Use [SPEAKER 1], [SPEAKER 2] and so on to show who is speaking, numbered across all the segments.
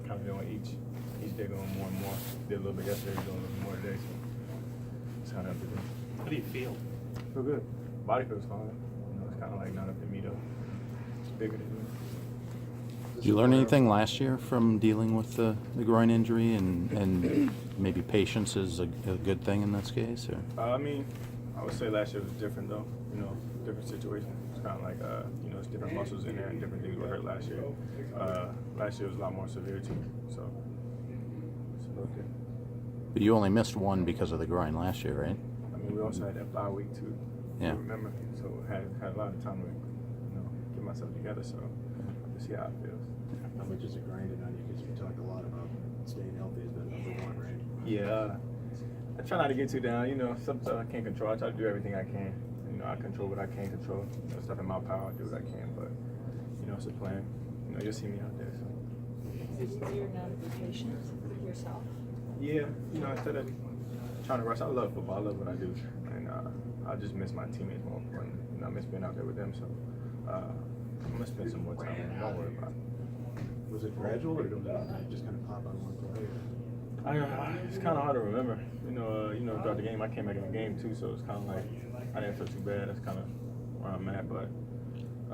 [SPEAKER 1] kind of doing each day going more and more. Did a little bit yesterday, doing a little bit more today. So it's kind of up to them.
[SPEAKER 2] How do you feel?
[SPEAKER 1] Feel good. Body feels fine. You know, it's kind of like not up to me though. It's bigger than me.
[SPEAKER 3] Did you learn anything last year from dealing with the groin injury, and maybe patience is a good thing in this case? Or?
[SPEAKER 1] I mean, I would say last year was different though. You know, different situation. It's kind of like you know, it's different muscles in there and different things were hurt last year. Last year was a lot more severe too. So it's a little different.
[SPEAKER 3] But you only missed one because of the groin last year, right?
[SPEAKER 1] I mean, we also had that bye week too.
[SPEAKER 3] Yeah.
[SPEAKER 1] Remember, so had a lot of time to, you know, get myself together. So to see how it feels.
[SPEAKER 4] How much is it grinding on you? Because you talked a lot about staying healthy has been number one, right?
[SPEAKER 1] Yeah. I try not to get too down. You know, some stuff I can't control. I try to do everything I can. You know, I control what I can't control. You know, stuff in my power, I do what I can. But you know, it's a plan. You know, you'll see me out there. So.
[SPEAKER 5] Is it easier now to be patient with yourself?
[SPEAKER 1] Yeah. You know, instead of trying to rush, I love football. I love what I do, and I just miss my teammates more important. You know, I miss being out there with them. So I'm gonna spend some more time with them. Don't worry about it.
[SPEAKER 4] Was it gradual, or did it just kind of pop on one play?
[SPEAKER 1] It's kind of hard to remember. You know, throughout the game, I came back in the game too, so it's kind of like I didn't feel too bad. That's kind of where I'm at, but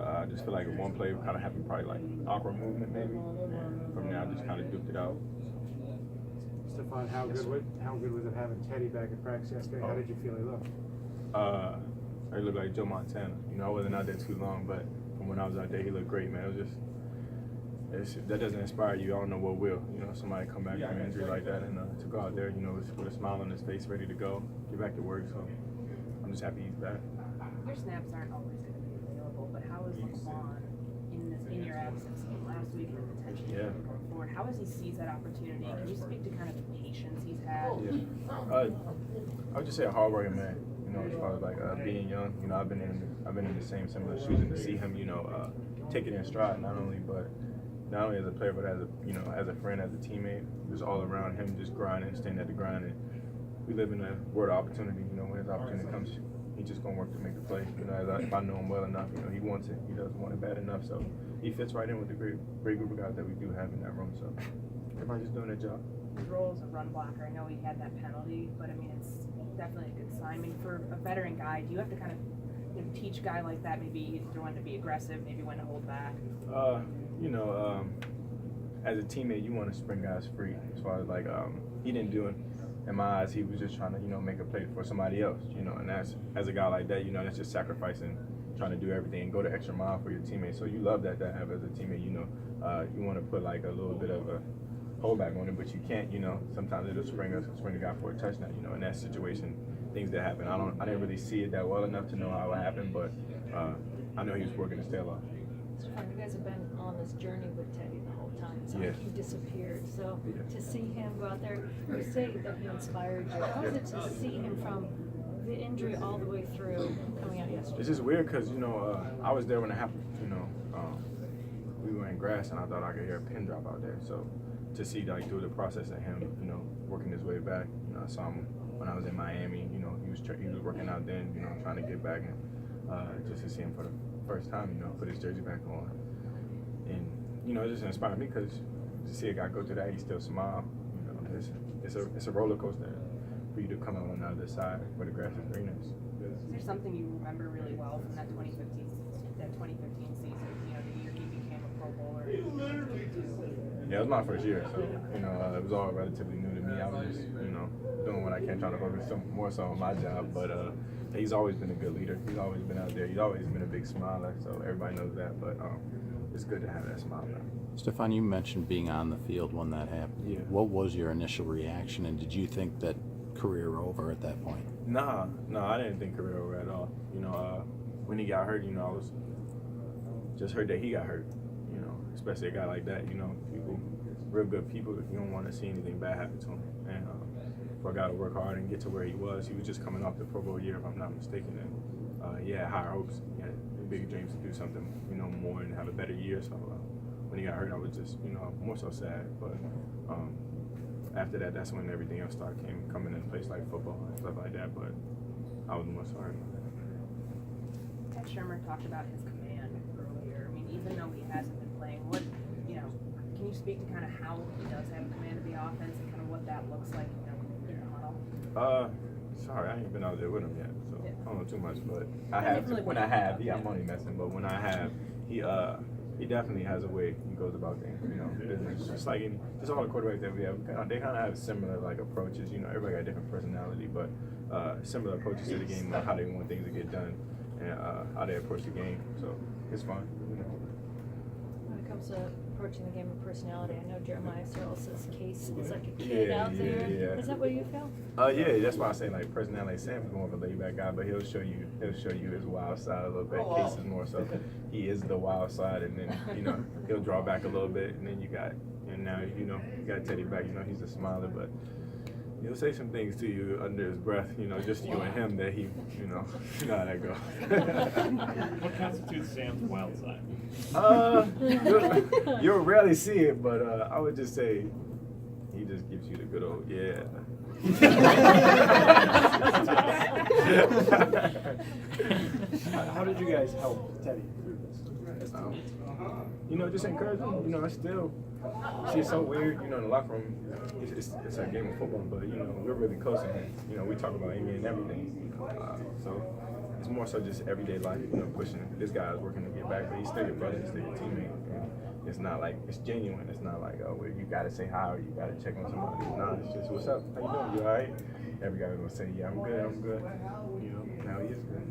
[SPEAKER 1] I just feel like one play kind of happened, probably like awkward movement maybe. And from there, I just kind of duped it out.
[SPEAKER 6] Stefon, how good was it having Teddy back at practice yesterday? How did you feel he looked?
[SPEAKER 1] He looked like Joe Montana. You know, I wasn't out there too long, but from when I was out there, he looked great, man. It was just. That doesn't inspire you. I don't know what will. You know, somebody come back from an injury like that and to go out there, you know, with a smile on his face, ready to go, get back to work. So I'm just happy he's back.
[SPEAKER 7] Your snaps aren't always going to be available, but how is Laquan in your absence last week and potentially going forward? How has he seized that opportunity? Can you speak to kind of the patience he's had?
[SPEAKER 1] Yeah, I would just say a hardworking man. You know, as far as like being young, you know, I've been in the same similar shoes, and to see him, you know, take it in stride, not only as a player, but as a friend, as a teammate, just all around him, just grinding, staying at the grind. And we live in a world of opportunity. You know, when his opportunity comes, he's just gonna work to make the play. You know, if I know him well enough, you know, he wants it. He doesn't want it bad enough. So he fits right in with the great group of guys that we do have in that room. So everybody's just doing their job.
[SPEAKER 7] His role as a run blocker, I know he had that penalty, but I mean, it's definitely a good sign. I mean, for a veteran guy, do you have to kind of teach a guy like that maybe when to be aggressive, maybe when to hold back?
[SPEAKER 1] You know, as a teammate, you want to spring guys free. As far as like, he didn't do it. In my eyes, he was just trying to, you know, make a play for somebody else. You know, and that's, as a guy like that, you know, that's just sacrificing, trying to do everything and go the extra mile for your teammates. So you love that to have as a teammate. You know, you want to put like a little bit of a holdback on it, but you can't. You know, sometimes it'll spring a guy for a touchdown. You know, in that situation, things that happen. I didn't really see it that well enough to know how it happened, but I know he was working his tail off.
[SPEAKER 5] You guys have been on this journey with Teddy the whole time. It's like he disappeared. So to see him go out there, you say that he inspired you. How is it to see him from the injury all the way through coming out yesterday?
[SPEAKER 1] It's just weird because, you know, I was there when it happened. You know, we were in grass and I thought I could hear a pin drop out there. So to see like through the process of him, you know, working his way back. You know, I saw him when I was in Miami. You know, he was working out then. You know, trying to get back, and just to see him for the first time, you know, put his jersey back on, and you know, it just inspired me because to see a guy go through that, he still smile. You know, it's a roller coaster for you to come out on the other side where the grass is greener.
[SPEAKER 7] Is there something you remember really well from that 2015 season? You know, the year he became a Pro Bowler.
[SPEAKER 1] Yeah, it was my first year, so you know, it was all relatively new to me. I was just, you know, doing what I can, trying to focus more so on my job. But he's always been a good leader. He's always been out there. He's always been a big smiler, so everybody knows that. But it's good to have that smile now.
[SPEAKER 3] Stefon, you mentioned being on the field when that happened.
[SPEAKER 1] Yeah.
[SPEAKER 3] What was your initial reaction, and did you think that career over at that point?
[SPEAKER 1] No, I didn't think career over at all. You know, when he got hurt, you know, I was just hurt that he got hurt. You know, especially a guy like that. You know, real good people, you don't want to see anything bad happen to him. And for a guy to work hard and get to where he was just coming off the Pro Bowl year, if I'm not mistaken. And he had higher hopes. He had big dreams to do something, you know, more and have a better year. So when he got hurt, I was just, you know, more so sad. But after that, that's when everything else started coming into place, like football and stuff like that. But I was more sorry. Ted
[SPEAKER 7] Shermer talked about his command earlier. I mean, even though he hasn't been playing, what, you know, can you speak to kind of how he does have command of the offense and kind of what that looks like, you know, in the huddle?
[SPEAKER 1] Sorry, I ain't been out there with him yet, so
[SPEAKER 7] Yeah.
[SPEAKER 1] I don't know too much. But I
[SPEAKER 7] I
[SPEAKER 1] have
[SPEAKER 7] didn't really
[SPEAKER 1] when
[SPEAKER 7] want
[SPEAKER 1] I
[SPEAKER 7] to
[SPEAKER 1] have.
[SPEAKER 7] talk,
[SPEAKER 1] Yeah,
[SPEAKER 7] yeah.
[SPEAKER 1] I'm only messing. But when I have, he definitely has a way he goes about things. You know, business. Just like just all the quarterbacks that we have, they kind of have similar like approaches. You know, everybody got different personality, but similar approaches to the game, how they want things to get done, and how they approach the game. So it's fun. You know.
[SPEAKER 5] When it comes to approaching the game of personality, I know Jeremiah Searle says Case is like a kid out there.
[SPEAKER 1] Yeah.
[SPEAKER 5] Is that what you feel?
[SPEAKER 1] Yeah, that's why I say like personality. Sam's more of a laid back guy, but he'll show you his wild side a little bit. Case is more so he is the wild side, and then he'll draw back a little bit, and then now you got Teddy back. You know he's a smiler, but he'll say some things to you under his breath. Just you and him that he how that goes.
[SPEAKER 2] What constitutes Sam's wild side?
[SPEAKER 1] You'll rarely see it, but I would just say he just gives you the good old yeah.
[SPEAKER 4] How did you guys help Teddy through this?
[SPEAKER 1] Just encourage him. I still see it's so weird. In the locker room, it's a game of football, but we're really close to him. We talk about Amy and everything. So it's more so just everyday life. Pushing. This guy is working to get back, but he's still your brother, he's still your teammate. And it's not like it's genuine. It's not like well, you gotta say hi or you gotta check on somebody. Nah, it's just what's up? How you doing? You all right? Every guy gonna say yeah, I'm good. Now he is good.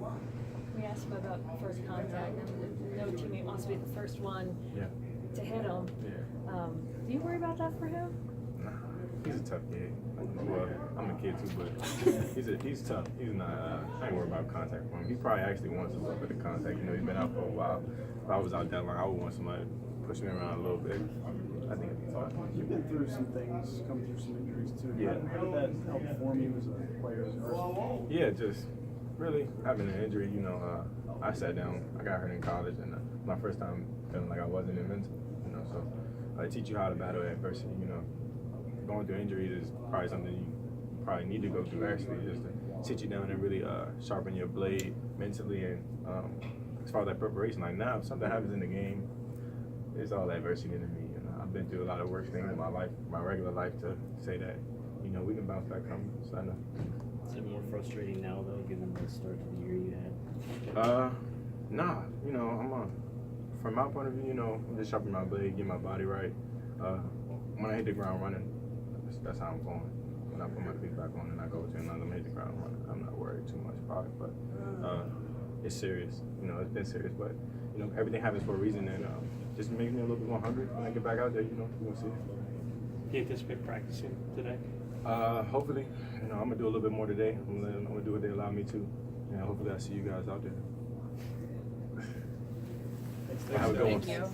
[SPEAKER 5] We asked him about first contact, and no teammate wants to be the first one to hit him.
[SPEAKER 1] Yeah.
[SPEAKER 5] Do you worry about that for him?
[SPEAKER 1] Nah, he's a tough kid. Well, I'm a kid too, but he's tough. He's not. I ain't worried about contact for him. He probably actually wants a little bit of contact. He's been out for a while. If I was out that long, I would want somebody to push me around a little bit. I think it'd be fine.
[SPEAKER 4] You've been through some things, come through some injuries too.
[SPEAKER 1] Yeah.
[SPEAKER 4] How did that help form you as a player, as a person?
[SPEAKER 1] Yeah, just really having an injury. I sat down. I got hurt in college, and my first time feeling like I wasn't invincible. So I teach you how to battle adversity. Going through injuries is probably something you probably need to go through actually, just to sit you down and really sharpen your blade mentally. And as far as that preparation, like now, if something happens in the game, it's all adversity to me. I've been through a lot of worse things in my life, my regular life, to say that we can bounce back from it. So I know.
[SPEAKER 8] Is it more frustrating now though, given the start to the year you had?
[SPEAKER 1] Nah. From my point of view, I'm just sharpening my blade, getting my body right. When I hit the ground running, that's how I'm going. When I put my feet back on and I go to another, hit the ground running. I'm not worried too much about it, but it's serious. It's been serious, but everything happens for a reason, and just makes me a little bit more hungry when I get back out there. You're gonna see it.
[SPEAKER 2] Do you anticipate practicing today?
[SPEAKER 1] Hopefully, I'm gonna do a little bit more today. I'm gonna do what they allow me to, and hopefully I see you guys out there.
[SPEAKER 4] Thanks.
[SPEAKER 1] Have a good one.
[SPEAKER 7] Thank you.